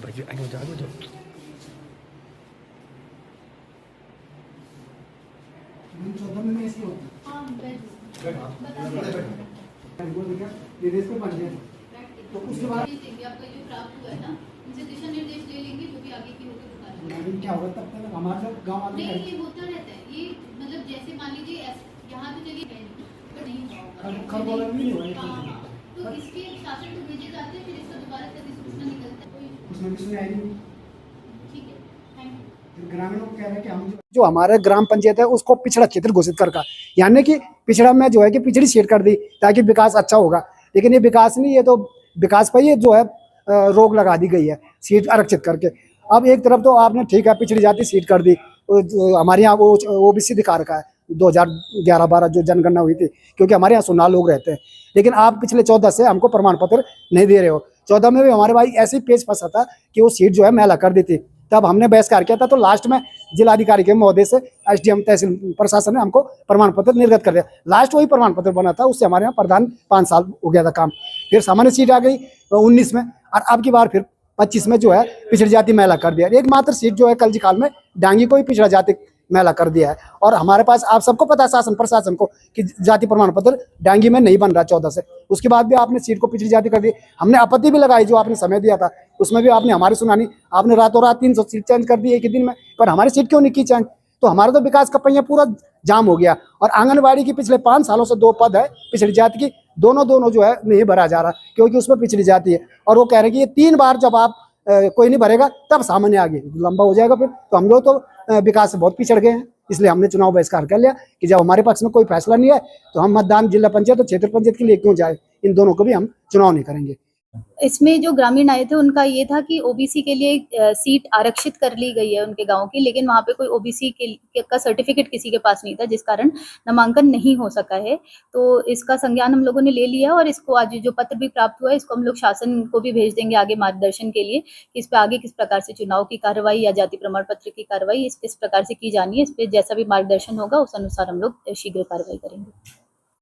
baju ayo jago jo ये race पे बन गया तो उसके बाद आपका जो प्राप्त हुआ है ना उनसे दिशा निर्देश ले लेंगे जो भी आगे की होगी बताएंगे। क्या होगा तब तक हमारे सब गाँव वाले नहीं ये होता रहता है ये मतलब जैसे मान लीजिए यहाँ तो चलिए पर नहीं होगा खरगोन भी नहीं होगा हाँ, तो इसके शासन को भेजे जाते हैं फिर इसका दोबारा से सूचना निकलता है कोई उसमें भी सुनाई नहीं। ठीक है थैंक यू। ग्रामीणों को कह रहे हैं कि हम जो हमारा ग्राम पंचायत है उसको पिछड़ा क्षेत्र घोषित कर यानी कि पिछड़ा में जो है कि पिछड़ी सीट कर दी ताकि विकास अच्छा होगा, लेकिन ये विकास नहीं, ये तो विकास पर ये जो है रोक लगा दी गई है सीट आरक्षित करके। अब एक तरफ तो आपने ठीक है पिछड़ी जाति सीट कर दी, हमारे यहाँ वो ओबीसी दिखा रखा है 2011-12 जो जनगणना हुई थी, क्योंकि हमारे यहाँ 16 लोग रहते हैं, लेकिन आप पिछले 14 से हमको प्रमाण पत्र नहीं दे रहे हो। 14 में भी हमारे भाई ऐसी पेज फंसा था कि वो सीट जो है मैला कर दी थी, तब हमने बहिष्कार किया था। तो लास्ट में जिलाधिकारी के महोदय से एसडीएम तहसील प्रशासन ने हमको प्रमाण पत्र निर्गत कर दिया। लास्ट वही प्रमाण पत्र बना था, उससे हमारे यहाँ प्रधान 5 साल हो गया था काम। फिर सामान्य सीट आ गई 19 में, और अब की बार फिर 25 में जो है पिछड़ी जाति मैला कर दिया। एकमात्र सीट जो है कलजी काल में डांगी को ही पिछड़ा जाति मैला कर दिया है। और हमारे पास आप सबको पता है शासन प्रशासन को कि जाति प्रमाण पत्र डांगी में नहीं बन रहा 14 से, उसके बाद भी आपने सीट को पिछड़ी जाति कर दी। हमने आपत्ति भी लगाई, जो आपने समय दिया था उसमें भी आपने हमारी सुनानी, आपने रातों रात 300 सीट चेंज कर दी एक ही दिन में, पर हमारी सीट क्यों नहीं की चेंज? तो हमारा तो विकास का पहिया पूरा जाम हो गया। और आंगनबाड़ी की पिछले 5 सालों से 2 पद है पिछड़ी जाति की, दोनों जो है नहीं भरा जा रहा, क्योंकि उसमें पिछड़ी जाति है। और वो कह रहे हैं कि ये 3 बार जब आप कोई नहीं भरेगा तब सामान्य आगे लंबा हो जाएगा। फिर तो हम लोग तो विकास से बहुत पिछड़ गए हैं, इसलिए हमने चुनाव बहिष्कार कर लिया कि जब हमारे पक्ष में कोई फैसला नहीं है तो हम मतदान जिला पंचायत और क्षेत्र पंचायत के लिए क्यों जाए, इन दोनों को भी हम चुनाव नहीं करेंगे। इसमें जो ग्रामीण आए थे उनका ये था कि ओबीसी के लिए सीट आरक्षित कर ली गई है उनके गांव की, लेकिन वहां पे कोई ओबीसी का सर्टिफिकेट किसी के पास नहीं था, जिस कारण नामांकन नहीं हो सका है। तो इसका संज्ञान हम लोगों ने ले लिया और इसको आज जो पत्र भी प्राप्त हुआ है इसको हम लोग शासन को भी भेज देंगे आगे मार्गदर्शन के लिए कि इस पे आगे किस प्रकार से चुनाव की कार्रवाई या जाति प्रमाण पत्र की कार्रवाई इस प्रकार से की जानी है। इस पे जैसा भी मार्गदर्शन होगा उस अनुसार हम लोग शीघ्र कार्रवाई करेंगे।